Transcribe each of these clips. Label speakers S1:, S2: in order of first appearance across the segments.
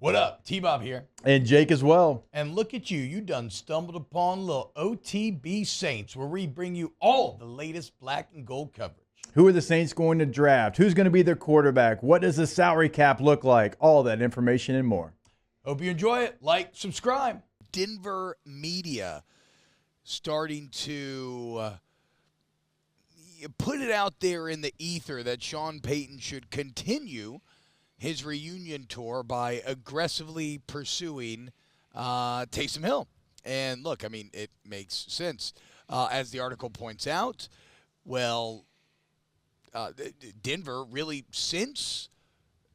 S1: What up? T-Bob here.
S2: And Jake as well.
S1: And look at you. You done stumbled upon little OTB Saints, where we bring you all the latest black and gold coverage.
S2: Who are the Saints going to draft? Who's going to be their quarterback? What does the salary cap look like? All that information and more.
S1: Hope you enjoy it. Like, subscribe.
S3: Denver media starting to put it out there in the ether that Sean Payton should continue his reunion tour by aggressively pursuing Taysom Hill. And look, I mean, it makes sense. As the article points out, well, Denver really, since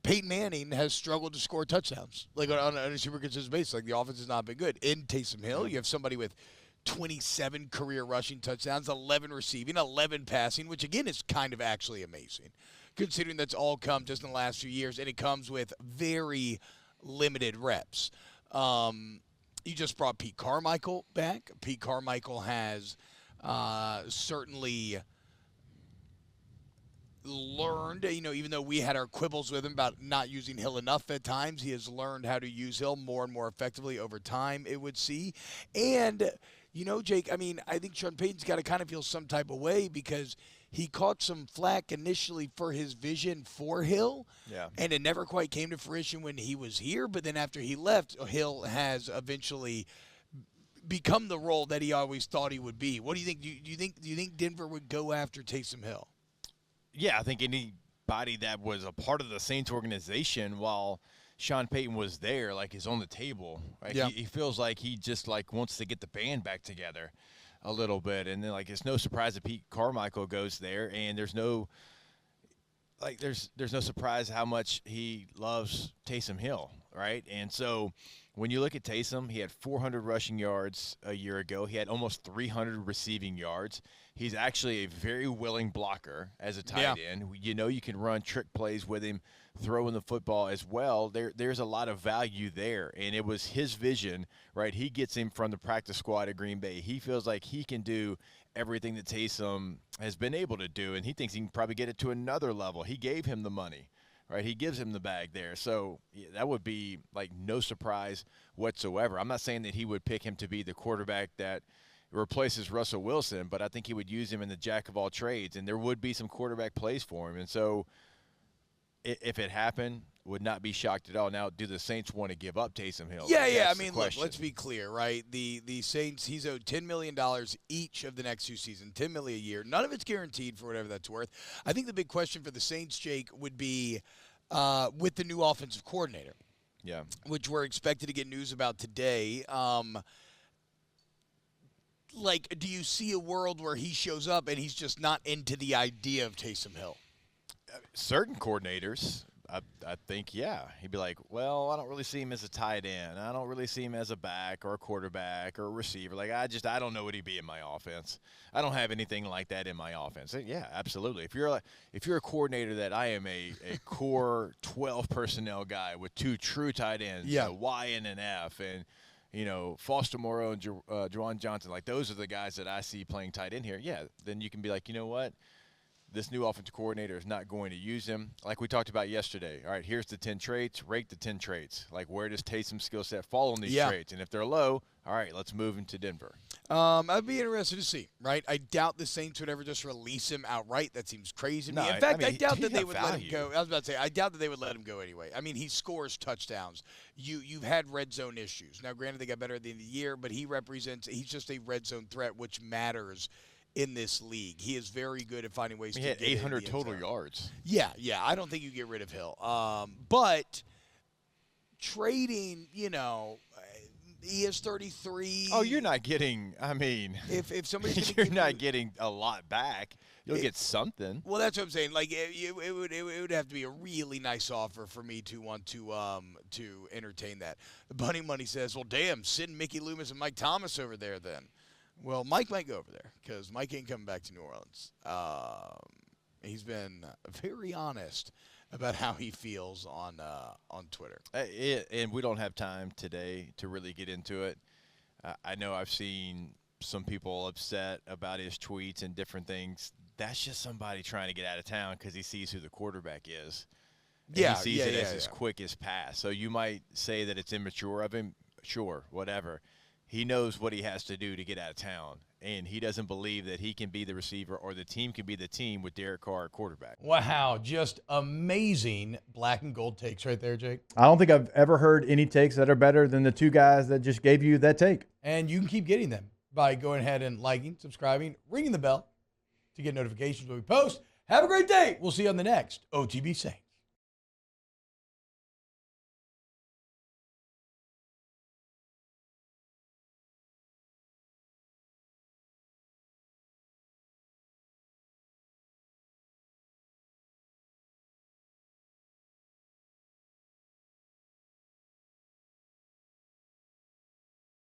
S3: Peyton Manning has struggled to score touchdowns, like on a super consistent basis. Like, the offense has not been good. In Taysom Hill, you have somebody with 27 career rushing touchdowns, 11 receiving, 11 passing, which again is kind of actually amazing, considering that's all come just in the last few years, and it comes with very limited reps. You just brought Pete Carmichael back. Pete Carmichael has certainly learned, even though we had our quibbles with him about not using Hill enough at times, he has learned how to use Hill more and more effectively over time, it would see. And, Jake, I mean, I think Sean Payton's got to kind of feel some type of way because he caught some flack initially for his vision for Hill, and it never quite came to fruition when he was here. But then after he left, Hill has eventually become the role that he always thought he would be. What do you think? Do you think Denver would go after Taysom Hill?
S4: Yeah, I think anybody that was a part of the Saints organization while Sean Payton was there, is on the table. Right?
S3: Yeah.
S4: He feels like he just wants to get the band back together a little bit, and then it's no surprise that Pete Carmichael goes there, and there's no surprise how much he loves Taysom Hill, right? And so when you look at Taysom, he had 400 rushing yards a year ago. He had almost 300 receiving yards. He's actually a very willing blocker as a tight end. You can run trick plays with him, throwing the football as well. There's a lot of value there, and it was his vision, right? He gets him from the practice squad at Green Bay. He feels like he can do everything that Taysom has been able to do, and he thinks he can probably get it to another level. He gave him the money, right? He gives him the bag there. So that would be no surprise whatsoever. I'm not saying that he would pick him to be the quarterback that replaces Russell Wilson, but I think he would use him in the jack of all trades, and there would be some quarterback plays for him. And so if it happened, would not be shocked at all. Now, do the Saints want to give up Taysom Hill?
S3: Yeah. I mean, look, let's be clear, right? The Saints, he's owed $10 million each of the next 2 seasons, $10 million a year. None of it's guaranteed for whatever that's worth. I think the big question for the Saints, Jake, would be with the new offensive coordinator.
S4: Yeah.
S3: Which we're expected to get news about today. Do you see a world where he shows up and he's just not into the idea of Taysom Hill?
S4: Certain coordinators, I think, yeah. He'd be like, well, I don't really see him as a tight end. I don't really see him as a back or a quarterback or a receiver. I don't know what he'd be in my offense. I don't have anything like that in my offense. Yeah, absolutely. If you're a coordinator that I am a core 12 personnel guy with 2 true tight ends, a Y and an F, and Foster Moreau and Juwan Johnson, those are the guys that I see playing tight end here. Yeah, then you can be like, you know what? This new offensive coordinator is not going to use him. Like we talked about yesterday. All right, here's the 10 traits. Rate the 10 traits. Where does Taysom's skill set fall on these traits? And if they're low, all right, let's move him to Denver.
S3: I'd be interested to see, right? I doubt the Saints would ever just release him outright. That seems crazy to me. In fact, I doubt that they would let him go. I was about to say, I doubt that they would let him go anyway. I mean, he scores touchdowns. You've had red zone issues. Now, granted, they got better at the end of the year, but he's just a red zone threat, which matters in this league. He is very good at finding ways to get
S4: 800 total yards.
S3: Yeah. I don't think you get rid of Hill. But trading, he is 33.
S4: Oh, you're not getting,
S3: if somebody's
S4: you're not getting a lot back. You'll get something.
S3: Well, that's what I'm saying. It would have to be a really nice offer for me to want to entertain that. The Bunny Money says, well, damn, send Mickey Loomis and Mike Thomas over there then. Well, Mike might go over there because Mike ain't coming back to New Orleans. He's been very honest about how he feels on Twitter.
S4: And we don't have time today to really get into it. I know I've seen some people upset about his tweets and different things. That's just somebody trying to get out of town because he sees who the quarterback is. And
S3: Yeah,
S4: he sees
S3: yeah,
S4: it
S3: yeah,
S4: as his
S3: yeah.
S4: quickest pass. So you might say that it's immature of him. Sure, whatever. He knows what he has to do to get out of town, and he doesn't believe that he can be the receiver or the team can be the team with Derek Carr at quarterback.
S1: Wow, just amazing black and gold takes right there, Jake.
S2: I don't think I've ever heard any takes that are better than the two guys that just gave you that take.
S1: And you can keep getting them by going ahead and liking, subscribing, ringing the bell to get notifications when we post. Have a great day. We'll see you on the next OTB Saints.